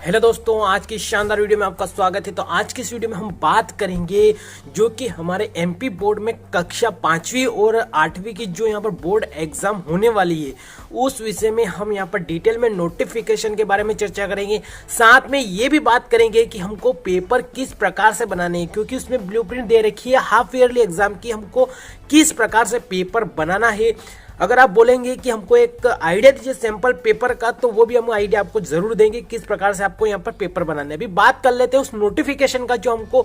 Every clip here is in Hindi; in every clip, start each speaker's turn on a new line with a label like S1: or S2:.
S1: हेलो दोस्तों, आज की शानदार वीडियो में आपका स्वागत है। तो आज की इस वीडियो में हम बात करेंगे जो कि हमारे एमपी बोर्ड में कक्षा 5वीं और 8वीं की जो यहाँ पर बोर्ड एग्जाम होने वाली है उस विषय में हम यहाँ पर डिटेल में नोटिफिकेशन के बारे में चर्चा करेंगे। साथ में ये भी बात करेंगे कि हमको पेपर किस प्रकार से बनाने हैं, क्योंकि उसमें ब्लूप्रिंट दे रखी है हाफ ईयरली एग्जाम की, हमको किस प्रकार से पेपर बनाना है। अगर आप बोलेंगे कि हमको एक आइडिया दीजिए सैंपल पेपर का, तो वो भी हम आइडिया आपको जरूर देंगे किस प्रकार से आपको यहाँ पर पेपर बनाना है। अभी बात कर लेते हैं उस नोटिफिकेशन का जो हमको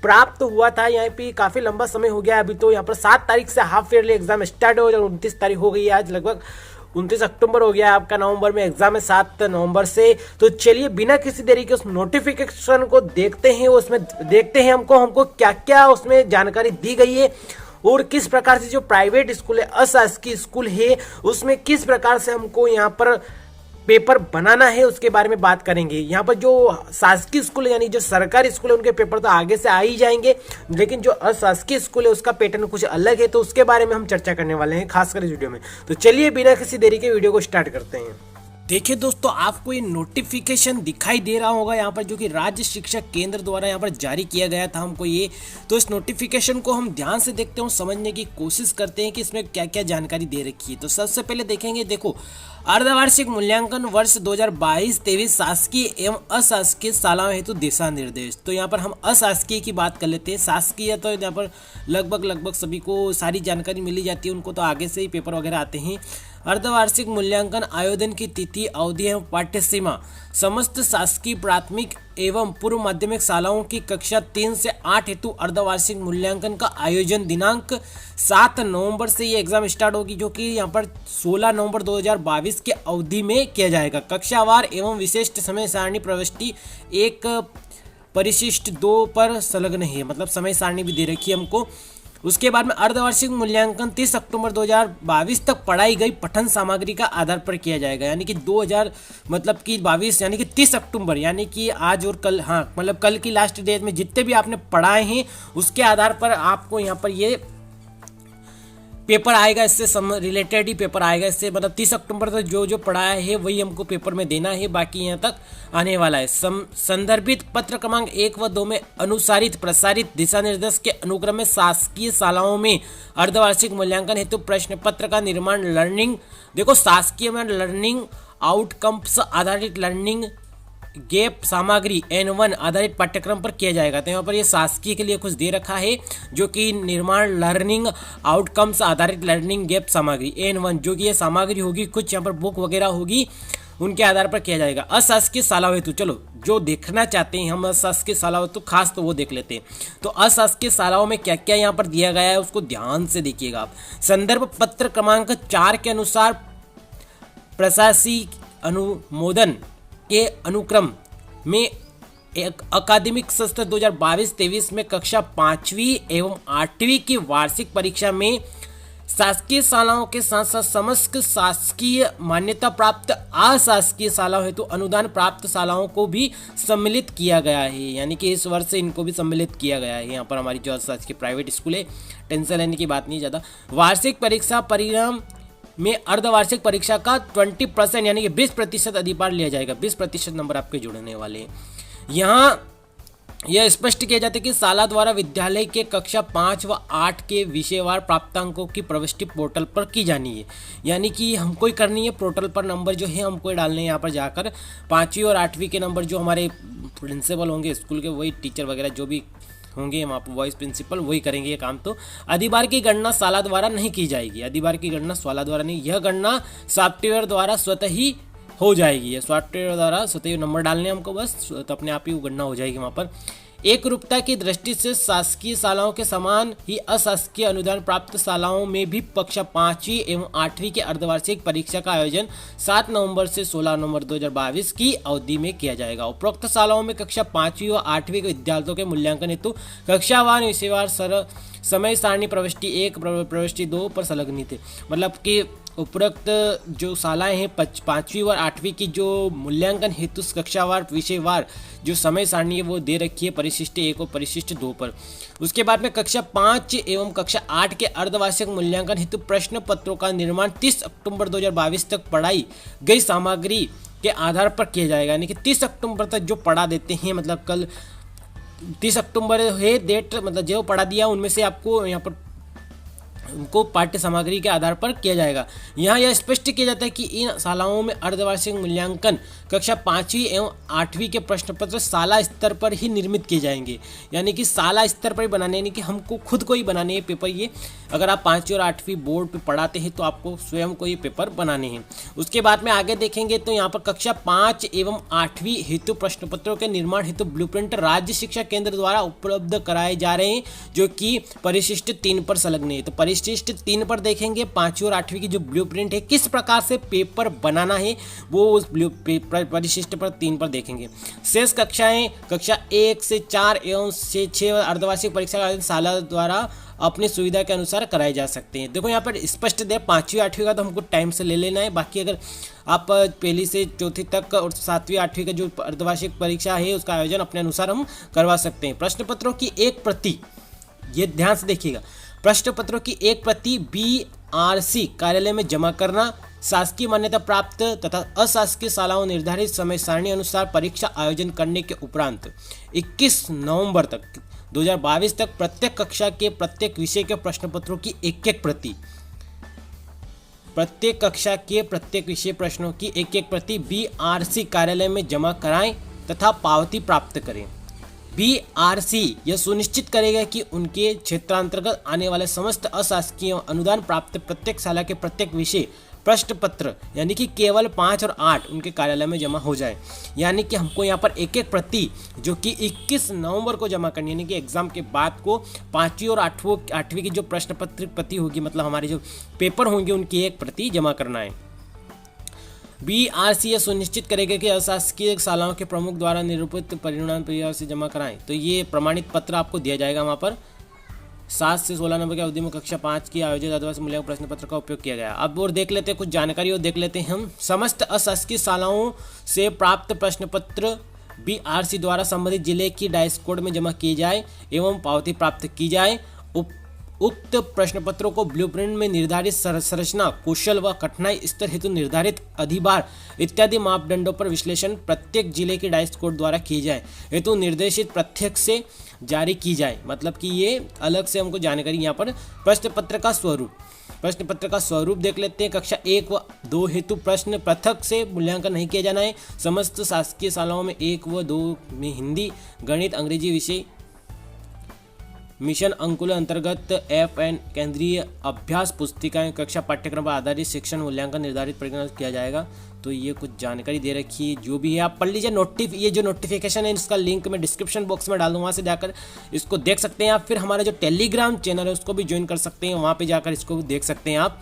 S1: प्राप्त हुआ था। यहाँ पे काफी लंबा समय हो गया, अभी तो यहाँ पर 7 तारीख से हाफ ईयरली एग्जाम स्टार्ट हो, 29 तारीख हो गई है, आज लगभग 29 अक्टूबर हो गया है आपका। नवंबर में एग्जाम है 7 नवंबर से। तो चलिए बिना किसी देरी के उस नोटिफिकेशन को देखते हैं, उसमें देखते हैं हमको क्या क्या उसमें जानकारी दी गई है और किस प्रकार से जो प्राइवेट स्कूल है, अशासकीय स्कूल है, उसमें किस प्रकार से हमको यहाँ पर पेपर बनाना है उसके बारे में बात करेंगे। यहाँ पर जो शासकीय स्कूल है यानी जो सरकारी स्कूल है उनके पेपर तो आगे से आ ही जाएंगे, लेकिन जो अशासकीय स्कूल है उसका पैटर्न कुछ अलग है, तो उसके बारे में हम चर्चा करने वाले हैं खासकर इस वीडियो में। तो चलिए बिना किसी देरी के वीडियो को स्टार्ट करते हैं। देखिए दोस्तों, आपको ये नोटिफिकेशन दिखाई दे रहा होगा यहाँ पर, जो कि राज्य शिक्षा केंद्र द्वारा यहाँ पर जारी किया गया था हमको ये। तो इस नोटिफिकेशन को हम ध्यान से देखते हैं, समझने की कोशिश करते हैं कि इसमें क्या क्या जानकारी दे रखी है। तो सबसे पहले देखेंगे, देखो, अर्धवार्षिक मूल्यांकन वर्ष 2022-23 शासकीय एवं अशासकीय शालाओं हेतु दिशा निर्देश। तो यहाँ पर हम अशासकीय की बात कर लेते हैं। शासकीय तो यहाँ पर लगभग सभी को सारी जानकारी मिली जाती है, उनको तो आगे से ही पेपर वगैरह आते हैं। अर्धवार्षिक मूल्यांकन आयोजन की तिथि, अवधि एवं पाठ्य सीमा समस्त शासकीय प्राथमिक एवं पूर्व माध्यमिक शालाओं की कक्षा 3 से 8 हेतु अर्धवार्षिक मूल्यांकन का आयोजन दिनांक 7 नवंबर से ये एग्जाम स्टार्ट होगी, जो कि यहाँ पर 16 नवंबर 2022 के अवधि में किया जाएगा। कक्षावार एवं विशिष्ट समय सारणी प्रविष्टि 1 परिशिष्ट 2 पर संलग्न है, मतलब समय सारणी भी दे रखी है हमको। उसके बाद में अर्धवार्षिक मूल्यांकन 30 अक्टूबर 2022 तक पढ़ाई गई पठन सामग्री का आधार पर किया जाएगा, यानी कि 2022 यानी कि 30 अक्टूबर यानी कि आज और कल, हाँ मतलब कल की लास्ट डेट में जितने भी आपने पढ़ाए हैं उसके आधार पर आपको यहाँ पर ये पेपर आएगा, इससे रिलेटेड ही पेपर आएगा। इससे मतलब 30 अक्टूबर तक जो जो पढ़ाया है वही हमको पेपर में देना है, बाकी यहाँ तक आने वाला है। संदर्भित पत्र क्रमांक 1 व 2 में अनुसारित प्रसारित दिशा निर्देश के अनुक्रम में शासकीय शालाओं में अर्धवार्षिक मूल्यांकन हेतु प्रश्न पत्र का निर्माण लर्निंग, देखो शासकीय में लर्निंग आउटकम्स आधारित लर्निंग गैप सामग्री N1 आधारित पाठ्यक्रम पर किया जाएगा। तो यहाँ पर ये शासकीय के लिए कुछ दे रखा है, जो कि निर्माण लर्निंग आउटकम्स आधारित लर्निंग गैप सामग्री N1, जो कि ये सामग्री होगी, कुछ यहाँ पर बुक वगैरह होगी, उनके आधार पर किया जाएगा। अशासकीय शालाओं हेतु, चलो जो देखना चाहते हैं हम अशासकीय शालाओं हेतु खास, तो वो देख लेते हैं। तो अशासकीय शालाओं में क्या क्या यहाँ पर दिया गया है उसको ध्यान से देखिएगा आप। संदर्भ पत्र क्रमांक 4 के अनुसार प्रशासनिक अनुमोदन के अनुक्रम में एक अकादमिक सत्र 2022-23 में कक्षा 5वीं एवं 8वीं की वार्षिक परीक्षा में शासकीय शालाओं के साथ साथ समस्त शासकीय मान्यता प्राप्त अशासकीय शालाओं हेतु अनुदान प्राप्त शालाओं को भी सम्मिलित किया गया है, यानी कि इस वर्ष से इनको भी सम्मिलित किया गया है। यहाँ पर हमारी जो शासकीय प्राइवेट स्कूल है, टेंशन लेने की बात नहीं ज़्यादा। वार्षिक परीक्षा परिणाम में अर्धवार्षिक परीक्षा का 20% यानी कि 20% अधिभार लिया जाएगा, 20% नंबर आपके जुड़ने वाले हैं। यहाँ यह स्पष्ट किया जाता है कि शाला द्वारा विद्यालय के कक्षा 5 व 8 के विषयवार प्राप्तांकों की प्रविष्टि पोर्टल पर की जानी है, यानी कि हमको ही करनी है। पोर्टल पर नंबर जो है हमको डालने हैं, यहाँ पर जाकर 5वीं और 8वीं के नंबर जो हमारे प्रिंसिपल होंगे स्कूल के, वही टीचर वगैरह जो भी होंगे वहाँ पर वाइस प्रिंसिपल, वही करेंगे ये काम। तो अधिभार की गणना शाला द्वारा नहीं की जाएगी, अधिभार की गणना शाला द्वारा नहीं, यह गणना सॉफ्टवेयर द्वारा स्वतः ही हो जाएगी। ये सॉफ्टवेयर द्वारा स्वतः ही नंबर डालने हमको बस, तो अपने आप ही वो गणना हो जाएगी वहाँ पर। एक रूपता की दृष्टि से शासकीय शालाओं के समान ही अशासकीय अनुदान प्राप्त शालाओं में भी कक्षा 5वीं एवं 8वीं के अर्धवार्षिक परीक्षा का आयोजन 7 नवंबर से 16 नवंबर 2022 की अवधि में किया जाएगा। उपरोक्त शालाओं में कक्षा 5वीं व 8वीं के विद्यार्थियों के मूल्यांकन हेतु कक्षावार विषयवार समय सारणी प्रविष्टि 1 प्रविष्टि 2 पर संलग्न थे, मतलब कि उपरोक्त जो शालाएं हैं 5वीं और 8वीं की जो मूल्यांकन हेतु कक्षावार विषयवार जो समय सारणी है वो दे रखी है परिशिष्ट 1 और परिशिष्ट 2 पर। उसके बाद में कक्षा 5 एवं कक्षा 8 के अर्धवार्षिक मूल्यांकन हेतु प्रश्न पत्रों का निर्माण 30 अक्टूबर 2022 तक पढ़ाई गई सामग्री के आधार पर किया जाएगा, यानी कि 30 अक्टूबर तक जो पढ़ा देते हैं, मतलब कल 30 अक्टूबर है डेट, मतलब जो पढ़ा दिया उनमें से आपको यहाँ पर उनको पाठ्य सामग्री के आधार पर किया जाएगा। यहाँ यह स्पष्ट किया जाता है कि इन शालाओं में अर्धवार्षिक मूल्यांकन कक्षा 5वीं एवं 8वीं के प्रश्न पत्र शाला स्तर पर ही निर्मित किए जाएंगे, यानी कि शाला स्तर पर ही बनाने, यानी कि हमको खुद को ही बनाने हैं पेपर। ये अगर आप 5वीं और 8वीं बोर्ड पे पढ़ाते हैं तो आपको स्वयं को ये पेपर बनाने हैं। उसके बाद में आगे देखेंगे तो यहाँ पर कक्षा 5 एवं 8वीं हेतु प्रश्न पत्रों के निर्माण हेतु ब्लूप्रिंट राज्य शिक्षा केंद्र द्वारा उपलब्ध कराए जा रहे हैं, जो कि परिशिष्ट 3 पर संलग्न है। तो परिशिष्ट 3 पर देखेंगे 5वीं और 8वीं की जो ब्लूप्रिंट है, किस प्रकार से पेपर बनाना है, वो उस परिशिष्ट पर 3 पर देखेंगे। शेष कक्षाएं कक्षा 1 से 4 एवं से 6 अर्धवार्षिक परीक्षा का आयोजन शाला द्वारा अपनी सुविधा के अनुसार कराए जा सकते हैं। देखो यहाँ पर स्पष्ट दे 5वीं 8वीं का तो हमको टाइम से ले लेना है, बाकी अगर आप पहली से चौथी तक और 7वीं 8वीं का जो अर्धवार्षिक परीक्षा है उसका आयोजन अपने अनुसार हम करवा सकते हैं। प्रश्न पत्रों की एक प्रति, ये ध्यान से देखिएगा, प्रश्न पत्रों की एक प्रति BRC कार्यालय में जमा करना, शासकीय मान्यता प्राप्त तथा अशासकीय शालाओं निर्धारित समय सारणी अनुसार परीक्षा आयोजन करने के उपरांत 21 नवंबर तक 2022 तक प्रत्येक कक्षा के प्रत्येक विषय के प्रश्न पत्रों की एक प्रति, प्रत्येक कक्षा के प्रत्येक विषय प्रश्नों की एक प्रति BRC कार्यालय में जमा कराएं तथा पावती प्राप्त करें। BRC यह सुनिश्चित करेगा कि उनके क्षेत्रांतर्गत आने वाले समस्त अशासकीय अनुदान प्राप्त प्रत्येक शाला के प्रत्येक विषय प्रश्न पत्र, यानी कि केवल 5 और 8 उनके कार्यालय में जमा हो जाए। यानी कि हमको यहाँ पर एक प्रति जो कि 21 नवंबर को जमा करनी है, यानी कि एग्जाम के बाद को 5वीं और 8वीं की जो प्रश्न पत्र प्रति होगी, मतलब हमारे जो पेपर होंगे उनकी एक प्रति जमा करना है। BRC यह सुनिश्चित करेगा कि अशासकीय शालाओं के प्रमुख द्वारा निरूपित परिणाम परिवार से जमा कराएं। तो ये प्रमाणित पत्र आपको दिया जाएगा वहाँ पर। 7 से 16 नंबर की अवधि में कक्षा 5 की आयोजित अर्धवार्षिक मूल्यांकन प्रश्न पत्र का उपयोग किया गया। अब और देख लेते हैं कुछ जानकारी और देख लेते हैं हम। समस्त अशासकीय शालाओं से प्राप्त प्रश्न पत्र BRC द्वारा संबंधित जिले की डाइस कोड में जमा किए जाए एवं पावती प्राप्त की जाए। उक्त प्रश्न पत्रों को ब्लूप्रिंट में निर्धारित संरचना, कौशल व कठिनाई स्तर हेतु निर्धारित अधिभार इत्यादि मापदंडों पर विश्लेषण प्रत्येक जिले के डाइस कोड द्वारा किए जाए हेतु निर्देशित प्रत्यक्ष से जारी की जाए। मतलब कि ये अलग से हमको जानकारी यहाँ पर। प्रश्न पत्र का स्वरूप, प्रश्न पत्र का स्वरूप देख लेते हैं। कक्षा 1 व 2 हेतु प्रश्न पृथक से मूल्यांकन नहीं किया जाना है। समस्त शासकीय शालाओं में 1 व 2 में हिंदी, गणित, अंग्रेजी विषय मिशन अंकुल अंतर्गत FN केंद्रीय अभ्यास पुस्तिकाएं कक्षा पाठ्यक्रम पर आधारित शिक्षण मूल्यांकन निर्धारित परिणाम किया जाएगा। तो ये कुछ जानकारी दे रखी है, जो भी है आप पढ़ लीजिए। ये जो नोटिफिकेशन है इसका लिंक मैं डिस्क्रिप्शन बॉक्स में डाल दूँ, वहाँ से जाकर इसको देख सकते हैं आप। फिर हमारा जो टेलीग्राम चैनल है उसको भी ज्वाइन कर सकते हैं, वहाँ पर जाकर इसको भी देख सकते हैं आप।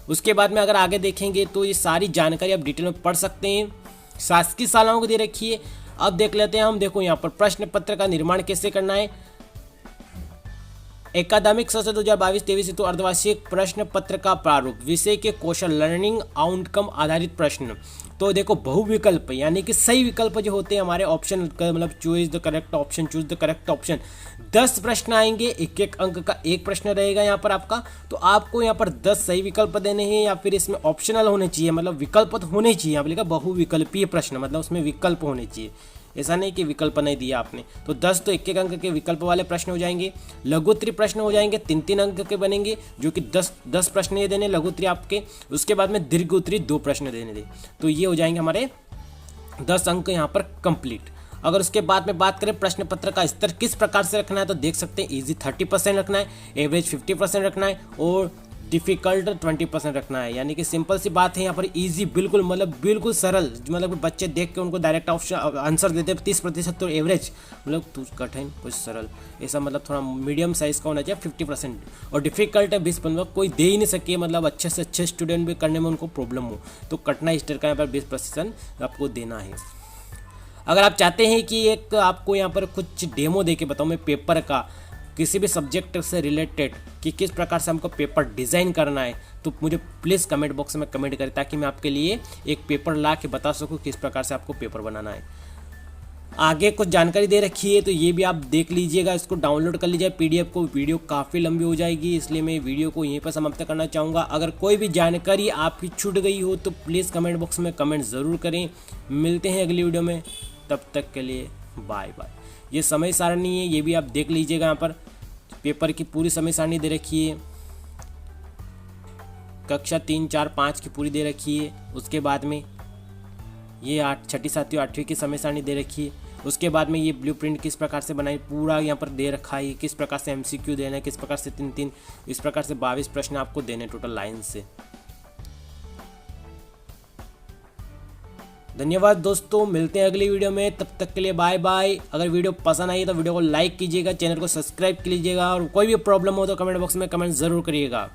S1: उसके बाद में अगर आगे देखेंगे तो ये सारी जानकारी आप डिटेल में पढ़ सकते हैं। शासकीय शालाओं को दे रखी है। अब देख लेते हैं हम। देखो यहाँ पर प्रश्न पत्र का निर्माण कैसे करना है। एकादमिक सत्र 2022-23 हेतु अर्धवार्षिक प्रश्न पत्र का प्रारूप, विषय के कौशल, लर्निंग आउटकम आधारित प्रश्न। तो देखो बहुविकल्प, यानी कि सही विकल्प जो होते हैं हमारे ऑप्शन, मतलब choose the correct option, choose the correct option. 10 प्रश्न आएंगे, एक अंक का एक प्रश्न रहेगा यहाँ पर आपका। तो आपको यहाँ पर 10 सही विकल्प देने हैं, या फिर इसमें ऑप्शनल होने चाहिए, मतलब विकल्प तो होने चाहिए। यहाँ पर लिखा बहुविकल्पीय प्रश्न, मतलब उसमें विकल्प होने चाहिए, ऐसा नहीं कि विकल्प नहीं दिया आपने। तो 10 तो एक अंक के विकल्प वाले प्रश्न हो जाएंगे। लघुत्तरी प्रश्न हो जाएंगे, 3-3 अंक के बनेंगे, जो कि 10 प्रश्न ये देने लघुत्तरी आपके। उसके बाद में दीर्घोत्तरी 2 प्रश्न देने दे, तो ये हो जाएंगे हमारे 10 अंक यहाँ पर कंप्लीट। अगर उसके बाद में बात करें प्रश्न पत्र का स्तर किस प्रकार से रखना है, तो देख सकते हैं इजी 30% रखना है, एवरेज 50% रखना है और डिफ़िकल्ट 20% रखना है। यानी कि सिंपल सी बात है यहाँ पर, इजी बिल्कुल, मतलब बिल्कुल सरल, मतलब बच्चे देख के उनको डायरेक्ट ऑप्शन आंसर देते हैं। 30% तो एवरेज, मतलब कुछ कठिन कुछ सरल, ऐसा मतलब थोड़ा मीडियम साइज का होना चाहिए 50%। और डिफ़िकल्ट है 20-15, कोई दे ही नहीं सके, मतलब अच्छे से अच्छे स्टूडेंट भी करने में उनको प्रॉब्लम हो, तो कठिनाई स्तर का यहाँ पर 20% आपको देना है। अगर आप चाहते हैं कि एक आपको यहाँ पर कुछ डेमो दे के बताऊँ मैं पेपर का, किसी भी सब्जेक्ट से रिलेटेड, कि किस प्रकार से हमको पेपर डिज़ाइन करना है, तो मुझे प्लीज़ कमेंट बॉक्स में कमेंट करें, ताकि मैं आपके लिए एक पेपर ला के बता सकूँ किस प्रकार से आपको पेपर बनाना है। आगे कुछ जानकारी दे रखी है तो ये भी आप देख लीजिएगा, इसको डाउनलोड कर लीजिए पीडीएफ को। वीडियो काफ़ी लंबी हो जाएगी इसलिए मैं वीडियो को यहीं पर समाप्त करना चाहूँगा। अगर कोई भी जानकारी आपकी छूट गई हो तो प्लीज़ कमेंट बॉक्स में कमेंट ज़रूर करें। मिलते हैं अगली वीडियो में, तब तक के लिए बाय बाय। ये समय सारणी है, ये भी आप देख लीजिएगा। यहाँ पर पेपर की पूरी समय सारणी दे रखी है, कक्षा 3, 4, 5 की पूरी दे रखी है। उसके बाद में ये 8, 6ठी, 7वीं, 8वीं की समय सारणी दे रखी है। उसके बाद में ये ब्लूप्रिंट किस प्रकार से बनाई पूरा यहाँ पर दे रखा है, किस प्रकार से एमसीक्यू देना है, किस प्रकार से 3-3, इस प्रकार से 22 प्रश्न आपको देने टोटल लाइन से। धन्यवाद दोस्तों, मिलते हैं अगली वीडियो में, तब तक के लिए बाय बाय। अगर वीडियो पसंद आई तो वीडियो को लाइक कीजिएगा, चैनल को सब्सक्राइब कीजिएगा और कोई भी प्रॉब्लम हो तो कमेंट बॉक्स में कमेंट ज़रूर करिएगा।